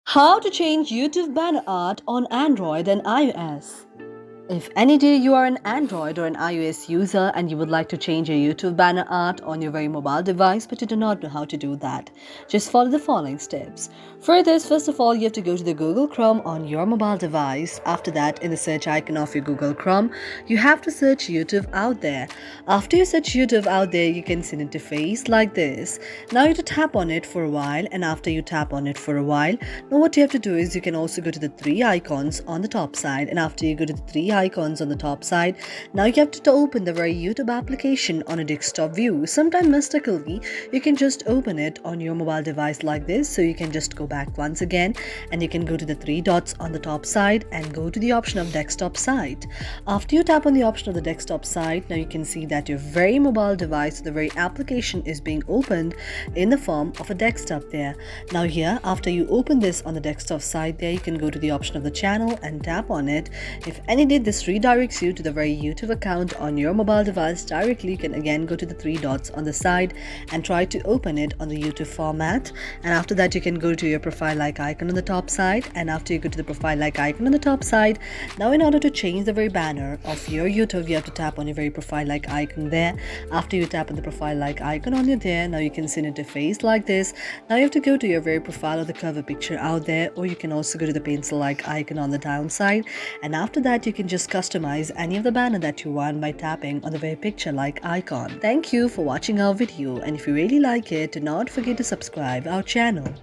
How to change YouTube banner art on Android and iOS. If any day you are an Android or an iOS user and you would like to change your YouTube banner art on your very mobile device but you do not know how to do that, just follow the following steps. For this, first of all, you have to go to the Google Chrome on your mobile device. After that, in the search icon of your Google Chrome, you have to search YouTube out there. After you search YouTube out there, you can see an interface like this. Now you have to tap on it for a while, and after you tap on it for a while, now what you have to do is you can also go to the three icons on the top side, and after you go to the three icons on the top side, now you have to open the very YouTube application on a desktop view. Sometime mistakenly, you can just open it on your mobile device like this. So you can just go back once again and you can go to the three dots on the top side and go to the option of desktop side. After you tap on the option of the desktop side, now you can see that your very mobile device, the very application is being opened in the form of a desktop there. Now here, after you open this on the desktop side there, you can go to the option of the channel and tap on it. If any day this redirects you to the very YouTube account on your mobile device directly, you can again go to the three dots on the side and try to open it on the YouTube format. And after that, you can go to your profile like icon on the top side. And after you go to the profile like icon on the top side, now in order to change the very banner of your YouTube, you have to tap on your very profile like icon there. After you tap on the profile like icon on your there, now you can see an interface like this. Now you have to go to your very profile or the cover picture out there, or you can also go to the pencil like icon on the downside. And after that, you can just customize any of the banner that you want by tapping on the very picture like icon. Thank you for watching our video, and if you really like it, do not forget to subscribe our channel.